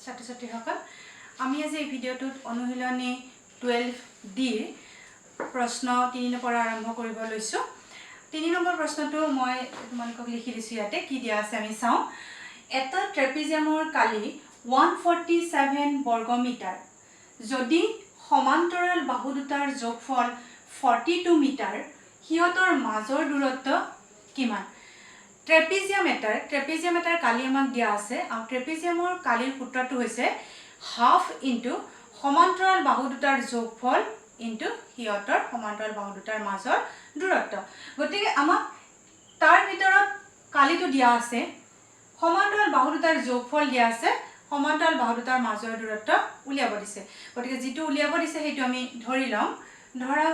ছাত্ৰ ছাত্ৰীসকল আমি আজি এই ভিডিঅ'টোত অনুশীলনী 12D প্ৰশ্ন 3 ৰ পৰা আৰম্ভ কৰিব লৈছো 3 নম্বৰ প্ৰশ্নটো মই তোমালোকক লিখি দিছো ইয়াতে কি দিয়া আছে আমি চাও এটা ট্ৰেপিজিয়ামৰ কালি 147 বৰ্গ মিটাৰ যদি সমান্তৰাল বাহু দুটাৰ যোগফল 42 মিটাৰ হিয়তৰ মাজৰ দূৰত্ব কিমান ট্ৰেপিজিয়াম এটাৰ কালি আমাক দিয়া আছে আৰু ট্ৰেপিজিয়ামৰ কালিৰ সূত্ৰটো হৈছে হাফ ইনটু সমান্তৰাল বাহু দুটাৰ যোগফল ইনটু হিয়তৰ সমান্তৰাল বাহু দুটাৰ মাজৰ দূৰত্ব গতিকে আমাক তাৰ ভিতৰত কালিটো দিয়া আছে সমান্তৰাল বাহু দুটাৰ যোগফল দিয়া আছে সমান্তৰাল বাহু দুটাৰ মাজৰ দূৰত্ব উলিয়াব দিছে গতিকে যেটো উলিয়াব দিছে হেতু আমি ধৰি লম ধৰা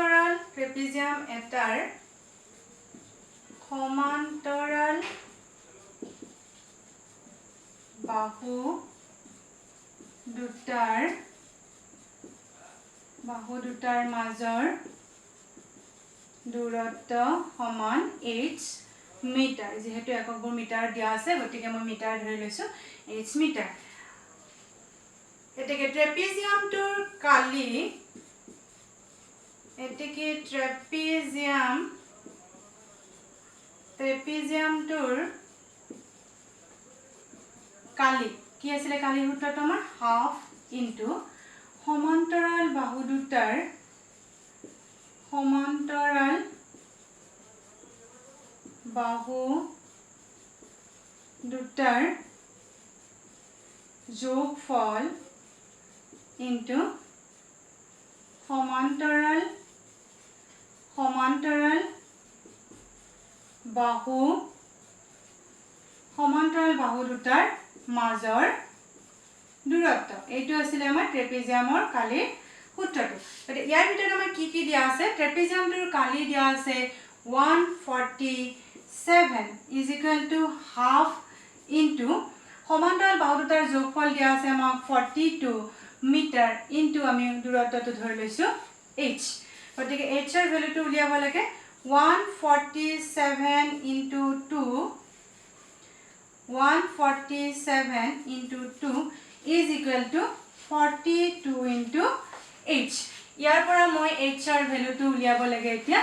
হল ট্ৰেপিজিয়াম এটাৰ সমান্তৰাল বাহু দুটাৰ মাজৰ দূৰত্ব সমান h মিটাৰ যেহেতু এককবোৰ মিটাৰ দিয়া আছে গতিকে মই মিটাৰ ধৰি লৈছো h মিটাৰ এতেকে ট্ৰেপিজিয়ামটোৰ কালি ট্ৰেপিজিয়ামটোৰ কালি কি আছিল কালিৰ সূত্ৰটো আমাৰ হাফ ইনটু সমান্তৰাল বাহু দুটাৰ যোগফল ইনটু সমান্তৰাল বাহু দুটাৰ মাজৰ দূৰত্ব এইটো আছিল আমাৰ ট্ৰেপিজিয়ামৰ কালিৰ সূত্ৰটো গতিকে ইয়াৰ ভিতৰত আমাৰ কি কি দিয়া আছে ট্ৰেপিজিয়ামটোৰ কালি দিয়া আছে 147 is equal to half into সমান্তৰাল বাহু দুটাৰ যোগফল দিয়া আছে আমাক 42 মিটাৰ ইনটু আমি দূৰত্বটো ধৰি লৈছো h গতিকে h ৰ ভ্যালুটো উলিয়াব লাগে 147 into 2 is equal to 42 into h ইয়াৰ পৰা মই h ৰ ভ্যালুটো উলিয়াব লাগে এতিয়া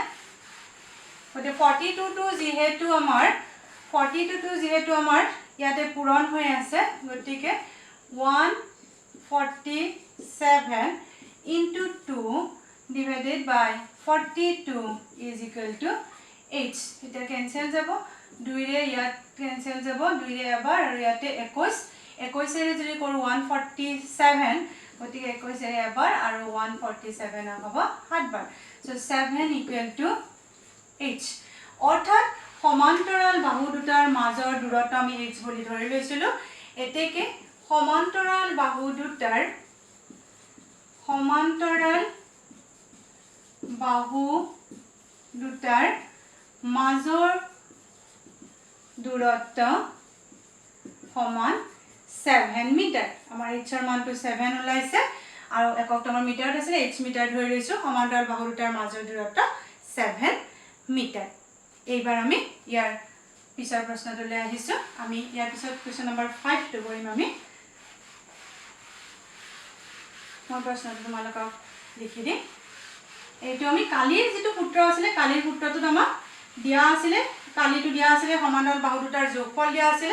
গতে 42 টো যেহেতু আমাৰ ইয়াতে পূৰণ হৈ আছে গতিকে 147 into 2 divided by 42 is equal to h এটা ক্যান্সেল যাব 2 ৰে ইয়াত ক্যান্সেল যাব 2 ৰে এবাৰ আৰু ইয়াতে 21 ৰে যদি কৰো 147 গতিকে 21 ৰে এবাৰ আৰু 147 হ'ব 7 বাৰ so 7 equal to h অৰ্থাৎ সমান্তৰাল বাহু দুটাৰ মাজৰ দূৰত্ব আমি h বুলি ধৰি লৈছিলো এতেকে সমান্তৰাল বাহু দুটাৰ মাজৰ দূৰত্ব সমান 7 মিটাৰ আমাৰ h ৰ মানটো 7 ওলাইছে আৰু একক নম্বৰ মিটাৰত আছে h মিটাৰ ধৰি লৈছো সমান্তৰাল বাহু দুটাৰ মাজৰ দূৰত্ব 7 মিটাৰ এইবাৰ আমি ইয়াৰ পিছৰ প্ৰশ্নটোলৈ আহিছো আমি ইয়াৰ পিছত কোৱেশ্চন নম্বৰ 5 টো কৰিম আমি মই প্ৰশ্নটো তোমালোকক লিখি দিম এইটো আমি কালিৰ যেটো সূত্ৰ আছিল কালিৰ সূত্ৰটো আমাক দিয়া আছিল কালিটো দিয়া আছিল সমান্তৰাল বাহু দুটাৰ যোগফল দিয়া আছিল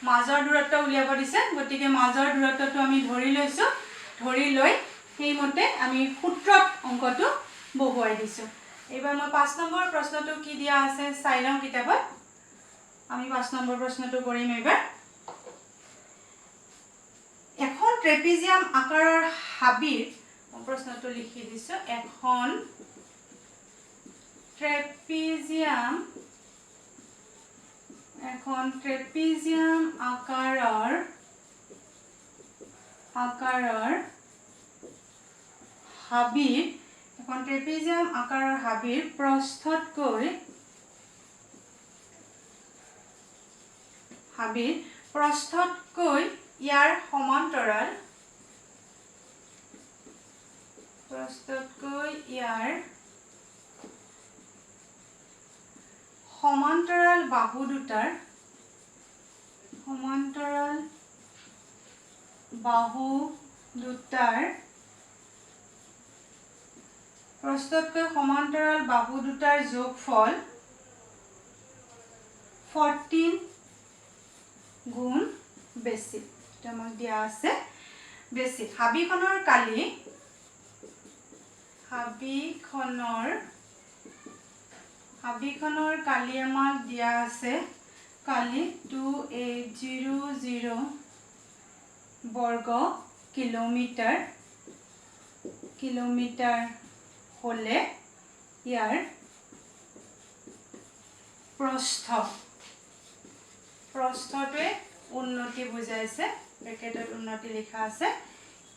মাজৰ দূৰত্ব উলিয়াব দিছে গতিকে মাজৰ দূৰত্বটো আমি ধৰি লৈছো ধৰি লৈ সেইমতে আমি সূত্ৰত অংকটো বহুৱাই দিছো এইবাৰ মই 5 নম্বৰ প্ৰশ্নটো কি দিয়া আছে চাই লওঁ কিতাপত আমি 5 নম্বৰ প্ৰশ্নটো কৰিম এইবাৰ এখন ট্ৰেপিজিয়াম আকাৰৰ হাবিৰ প্ৰশ্নটো লিখি দিছো এখন ট্ৰেপিজিয়াম আকাৰৰ হাবিৰ প্ৰস্থতকৈ ইয়াৰ সমান্তৰাল প্ৰস্থতকৈ ইয়াৰ সমান্তৰাল বাহু দুটাৰ প্ৰস্থতকৈ সমান্তৰাল বাহু দুটাৰ যোগফল 14 গুণ বেছি। এটা আমাক দিয়া আছে বেছি। হাবিখনৰ কালি আমাক দিয়া আছে কালি 2800 বৰ্গ কিলোমিটাৰ হলে ইয়াৰ প্ৰস্থটোৱে উন্নতি বুজাইছে, ব্ৰেকেটত উন্নতি লিখা আছে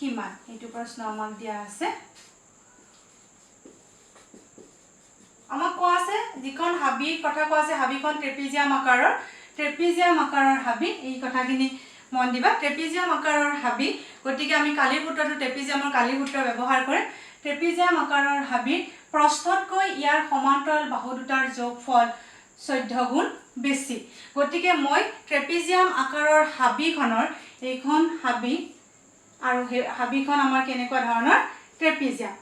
কিমান, এইটো প্ৰশ্ন আমাক দিয়া আছে। আমাক কোৱা আছে যিখন হাবিৰ কথা কোৱা আছে, হাবিখন ট্ৰেপিজিয়াম আকাৰৰ হাবি। এই কথাখিনি মন দিবা, ট্ৰেপিজিয়াম আকাৰৰ হাবি। গতিকে আমি কালিৰ সূত্ৰটো ট্ৰেপিজিয়ামৰ কালিৰ সূত্ৰ ব্যৱহাৰ কৰিম। ট্ৰেপিজিয়াম আকাৰৰ হাবিৰ প্ৰস্থতকৈ ইয়াৰ সমান্তৰাল বাহু দুটাৰ যোগফল 14 গুণ বেছি। গতিকে মই ট্ৰেপিজিয়াম আকাৰৰ হাবিখনৰ এইখন হাবি আৰু হাবিখন আমাৰ কেনেকুৱা ধৰণৰ ট্ৰেপিজিয়াম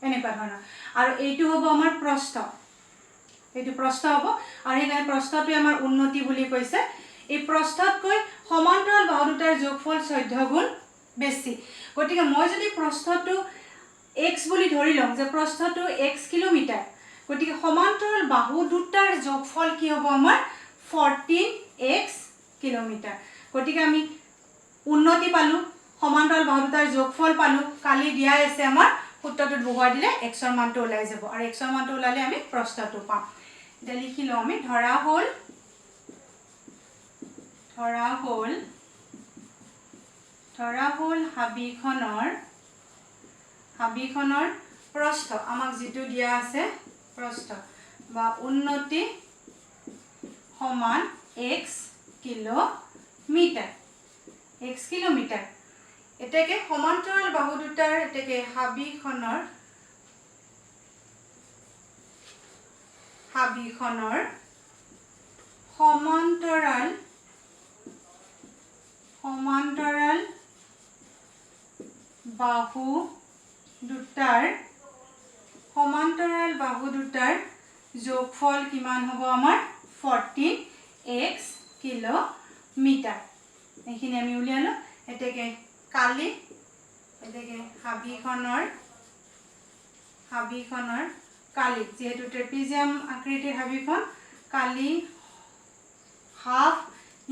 এনেকুৱা ধৰণৰ, আৰু এইটো হ'ব আমাৰ প্ৰস্থ, এইটো প্ৰস্থ হ'ব। আৰু সেইকাৰণে প্ৰস্থটোৱে আমাৰ উন্নতি বুলি কৈছে। এই প্ৰস্থতকৈ সমান্তৰাল বাহু দুটাৰ যোগফল 14 গুণ বেছি। গতিকে মই যদি প্ৰস্থটো x বুলি ধৰি লওঁ যে প্ৰস্থটো x কিলোমিটাৰ, গতিকে সমান্তৰাল বাহু দুটাৰ যোগফল কি হ'ব আমাৰ 14x কিলোমিটাৰ। গতিকে আমি উন্নতি পালোঁ, সমান্তৰাল বাহু দুটাৰ যোগফল পালোঁ। কালি দিয়াই আছে আমাৰ সূত্ৰটোত বহুৱাই দিলে xৰ মানটো ওলাই যাব, আৰু xৰ মানটো ওলালে আমি প্ৰস্থটো পাম। এতিয়া লিখি লওঁ আমি, ধৰা হ'ল হাবিখনৰ প্ৰস্থ আমাক যিটো দিয়া আছে প্ৰস্থ বা উন্নতি সমান x কিলোমিটাৰ। এতেকে সমান্তৰাল বাহু দুটাৰ এতেকে হাবিখনৰ সমান্তৰাল বাহু দুটাৰ যোগফল কিমান হ'ব আমাৰ 14x কিলোমিটাৰ। এইখিনি আমি উলিয়ালো। এতেকে কালি হাবিখনৰ কালি যেহেতু ট্ৰেপিজিয়াম আকৃতিৰ হাবিখন, কালি হাফ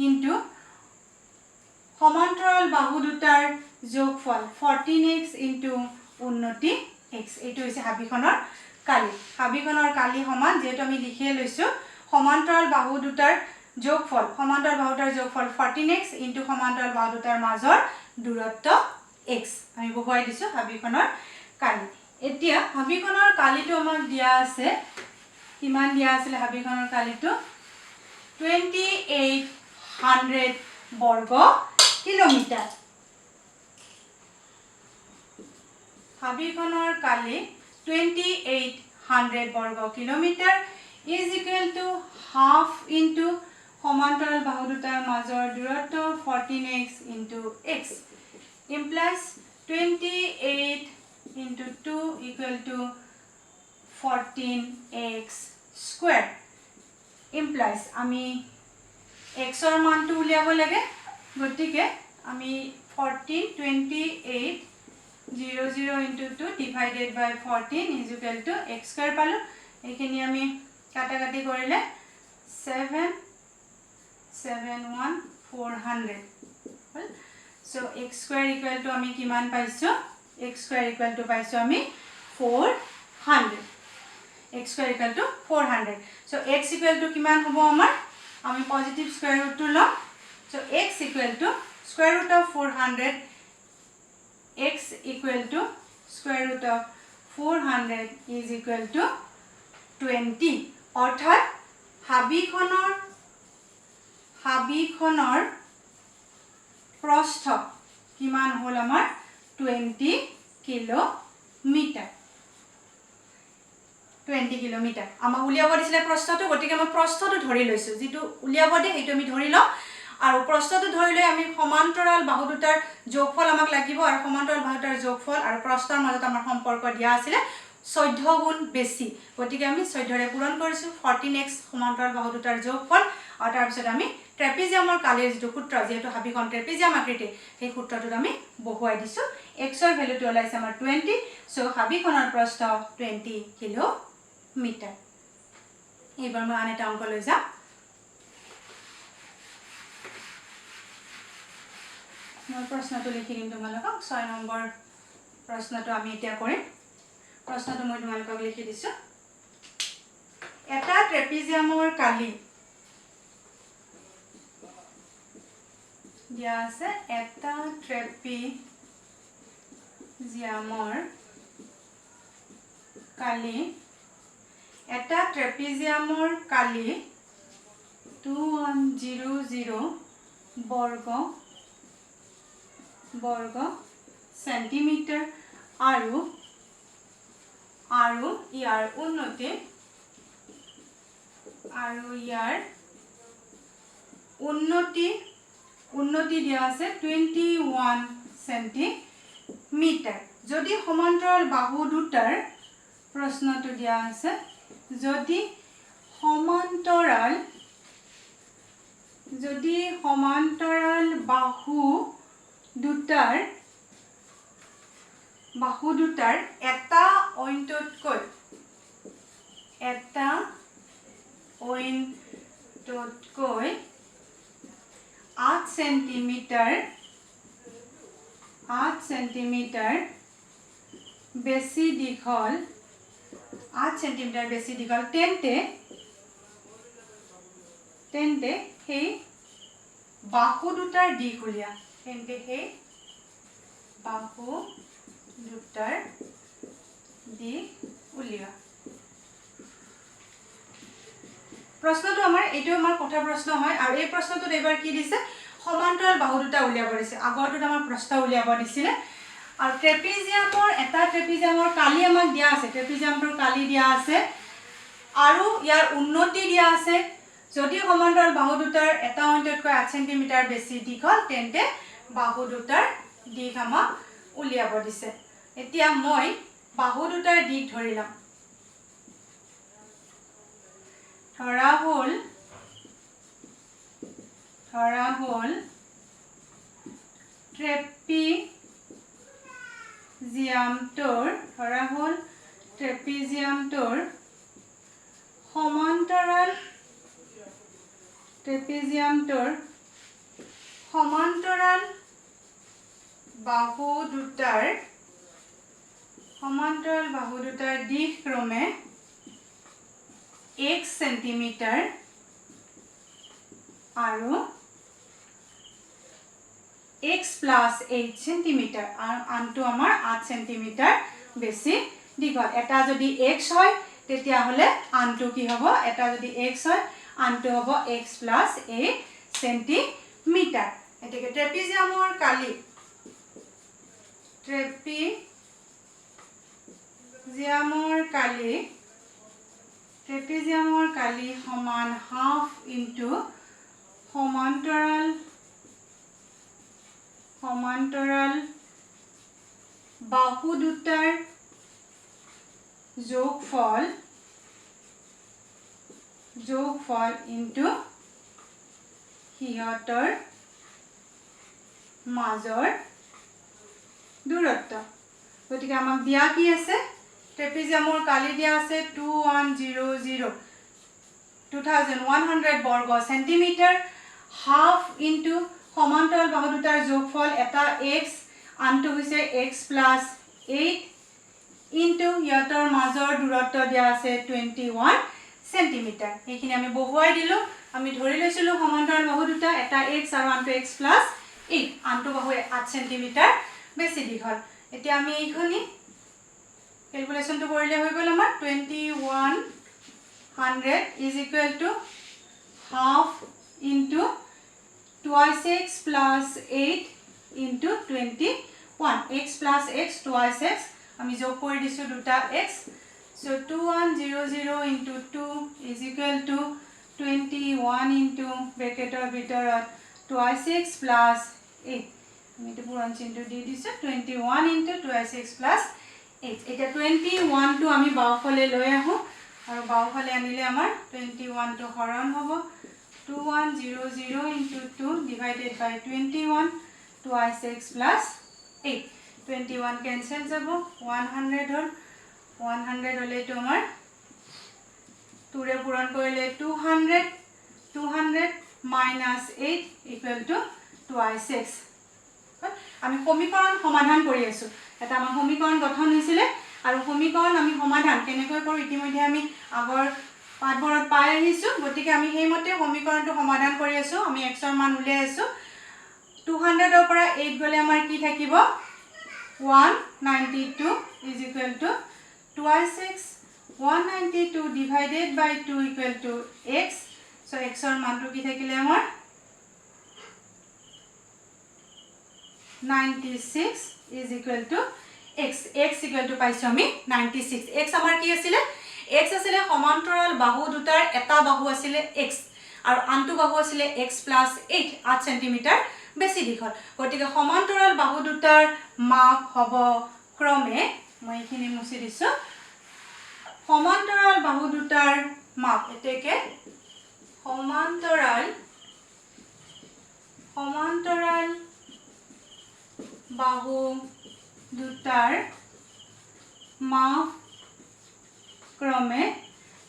ইনটু সমান্তৰাল বাহু দুটাৰ যোগফল 14x ইনটু উন্নতি x, এইটো হৈছে হাবিখনৰ কালি। হাবিখনৰ কালি সমান, যেহেতু আমি লিখিয়ে লৈছোঁ, সমান্তৰাল বাহু দুটাৰ যোগফল 14x ইনটু সমান্তৰাল বাহু দুটাৰ মাজৰ দূৰত্ব x, আমি বহুৱাই দিছোঁ হাবিখনৰ কালি। এতিয়া হাবিখনৰ কালিটো আমাক দিয়া আছে, কিমান দিয়া আছিলে হাবিখনৰ কালিটো 2800 বৰ্গ কিলোমিটাৰ। হাবিখনৰ কালি 2800 বৰ্গ kilometre is equal to half into সমান্তৰাল বাহু দুটাৰ মাজৰ দূৰত্ব 14x into x implies 28 into 2 equal to 14x square. Implies আমি xৰ মানটো উলিয়াব লাগে। গতিকে আমি 2800 into 2 divided by 14 is equal to x square পালোঁ। এইখিনি আমি কাটাকাটি কৰিলে 771,400 হ'ল। So' x square equal to আমি কিমান পাইছোঁ, x স্কুৱেৰ ইকুৱেল টু পাইছোঁ আমি 400। x square equal two 400। So' x equal to কিমান হ'ব আমাৰ, আমি পজিটিভ স্কুৱেৰ ৰুটটো ল'ম। চ' x equal to square root of 400, x equal to square root of 400 is equal two 20। অৰ্থাৎ হাবিখনৰ প্ৰস্থ কিমান হ'ল আমাৰ 20 কিলোমিটাৰ। কিলোমিটাৰ 20 কিলোমিটাৰ আমাক উলিয়াব দিছিলে প্ৰস্থটো গতিকে মই প্ৰস্থটো ধৰি লৈছো যেটো উলিয়াব দিয়ে সেইটো আমি ধৰি লওঁ আৰু প্ৰস্থটো ধৰিলে আমি সমান্তৰাল বাহু দুটাৰ যোগফল আমাক লাগিব আৰু সমান্তৰাল বাহু দুটাৰ যোগফল আৰু প্ৰস্থৰ মাজত আমাৰ সম্পৰ্ক দিয়া আছিল 14 গুণ বেছি গতিকে আমি 14 ৰে পূৰণ কৰিছো 14x সমান্তৰাল বাহু দুটাৰ যোগফল আৰু তাৰ পিছত আমি ট্ৰেপিজিয়ামৰ কালিৰ যেটো সূত্ৰ যেটো হাবিখন ট্ৰেপিজিয়াম আকৃতি সেই সূত্ৰটোত আমি বহুৱাই দিছো x ৰ ভ্যালুটো ওলাইছে আমাৰ 20 সো হাবিখনৰ প্ৰস্থ 20 কিলোমিটাৰ এইবাৰ মই আন এটা অংক লৈ যাম মই প্ৰশ্নটো লিখি দিম তোমালোকক 6 নম্বৰ প্ৰশ্নটো আমি এতিয়া কৰিম প্ৰশ্নটো মই তোমালোকক লিখি দিছো এটা ট্ৰেপিজিয়ামৰ কালি দিয়া আছে এটা ট্ৰেপিজিয়ামৰ কালি 2100 বৰ্গ সেন্টিমিটাৰ আৰু ইয়াৰ উন্নতি দিয়া আছে 21 সেন্টিমিটাৰ যদি সমান্তৰাল বাহু দুটাৰ প্ৰশ্নটো দিয়া আছে যদি সমান্তৰাল বাহু দুটাৰ এটা অইনটোতকৈ 8 সেন্টিমিটাৰ বেছি দীঘল 8 সেন্টিমিটাৰ বেছি দীঘল তেন্তে সেই বাহু দুটাৰ দিশ উলিয়া প্ৰশ্নটো আমাৰ এইটো আমাৰ কথা প্ৰশ্ন হয় আৰু এই প্ৰশ্নটোত এবাৰ কি দিছে সমান্তৰাল বাহু দুটা উলিয়াব দিছে আগৰটোত আমাৰ প্ৰশ্ন উলিয়াব দিছিলে আৰু ট্ৰেপিজিয়ামৰ কালি আমাক দিয়া আছে ট্ৰেপিজিয়ামটোৰ কালি দিয়া আছে আৰু ইয়াৰ উন্নতি দিয়া আছে যদি সমান্তৰাল বাহু দুটাৰ এটা অন্ততকৈ 8 সেন্টিমিটাৰ বেছি দীঘল তেন্তে বাহু দুটাৰ দিশ আমাক উলিয়াব দিছে এতিয়া মই বাহু দুটাৰ দিশ ধৰিলাম ধৰা হল ট্ৰেপিজিয়ামটোৰ সমান্তৰাল বাহু দুটাৰ দিশ ক্ৰমে x সেন্টিমিটাৰ আৰু x plus 8 সেন্টিমিটাৰ আৰু আনটো আমাৰ 8 সেন্টিমিটাৰ বেছি দীঘল এটা যদি x হয় তেতিয়া হলে আনটো কি হ'ব এটা যদি x হয় আনটো হ'ব x plus 8 সেন্টিমিটাৰ এটাকে ট্ৰেপিজিয়ামৰ কালি সমান হাফ ইনটু সমান্তৰাল বাহু দুটাৰ যোগফল ইনটু সিহঁতৰ মাজৰ দূৰত্ব গতিকে আমাক দিয়া কি আছে ট্ৰেপিজিয়ামৰ কালি দিয়া আছে 2100 বৰ্গ সেন্টিমিটাৰ হাফ ইনটু সমান্তৰাল বাহু দুটাৰ যোগফল এটা x আনটো হৈছে x plus 8 ইনটু ইয়াতৰ মাজৰ দূৰত্ব দিয়া আছে 21 সেন্টিমিটাৰ এইখিনি আমি বহুৱাই দিলো আমি ধৰি লৈছিলো সমান্তৰাল বাহু দুটা এটা x আৰু আনটো x plus 8 আনটো বাহু 8 সেন্টিমিটাৰ বেছি দীঘল এতিয়া আমি এইখিনি ক্যালকুলেশনটো কৰিলে হৈ গ'ল আমাৰ 2100 is equal to half into twice x plus 8 into 21 x plus x twice x আমি যোগ কৰি দিছো দুটা x so 2100 into 2 is equal to 21 into ব্ৰেকেটৰ ভিতৰত 2x plus 8 আমি তো পুৰণ চিহ্ন দি দিছো 21 into 2x plus 8 এটা 21 টো আমি বাওফালে লৈ আহো আৰু বাওফালে আনিলে আমাৰ 21 টো হৰণ হ'ব 2100 into 2 divided by 21 2x plus 8 21 cancel যাব 100 হল 100 হলে তো আমাৰ 2 ৰে পূৰণ কৰিলে 200 minus 8 equal to 2x আমি সমীকৰণ সমাধান কৰি আছো এটা আমাৰ সমীকৰণ গঠন হৈছিল আৰু সমীকৰণ আমি সমাধান কেনেকৈ কৰো ইতিমধ্যে আমি আগৰ পাঠবোৰত পাই আহিছো গতিকে আমি হেইমতে সমীকৰণটো সমাধান কৰি আছো আমি x ৰ মান উলিয়াই আছো 200 ৰ পৰা 8 গলে আমাৰ কি থাকিব 192 is equal to 2x 192 divided by 2 equal to x so x ৰ মানটো কি থাকিলে আমাৰ 96 is equal to x equal to পাইছো আমি 96 x আমাৰ কি আছিল x আছিল সমান্তৰাল বাহু দুটাৰ এটা বাহু আছিল x আৰু আনটো বাহু আছিল x plus 8 8 cm বেছি দীঘল গতিকে সমান্তৰাল বাহু দুটাৰ মাপ হ'ব ক্ৰমে মই এখিনি মুছি দিছো সমান্তৰাল বাহু দুটাৰ মাপ এতেকে সমান্তৰাল বাহু দুটাৰ মাপ ক্ৰমে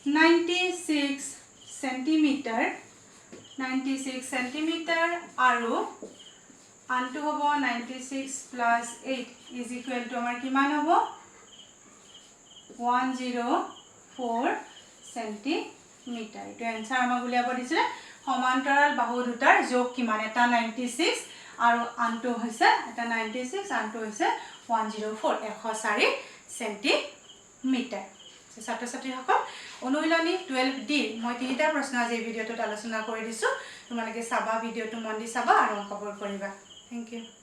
96 সেন্টিমিটাৰ আৰু আনটো হ'ব 96 plus 8 is equal to আমাৰ কিমান হ'ব 104 সেন্টিমিটাৰ এটো आंसर আমাক উলিয়াব দিছিল সমান্তৰাল বাহু দুটাৰ যোগ কিমান এটা 96 আৰু আনটো হৈছে এটা 96 আনটো হৈছে 104 104 সেন্টিমিটাৰ ছাত্ৰ ছাত্ৰীসকল অনুশীলনী 12 ডি মই তিনিটা প্ৰশ্ন আজি ভিডিঅটোত আলোচনা কৰি দিছো তোমালোকে চাবা ভিডিঅটো মন দি চাবা আৰু অংকবোৰ কৰিবা থ্যাংক ইউ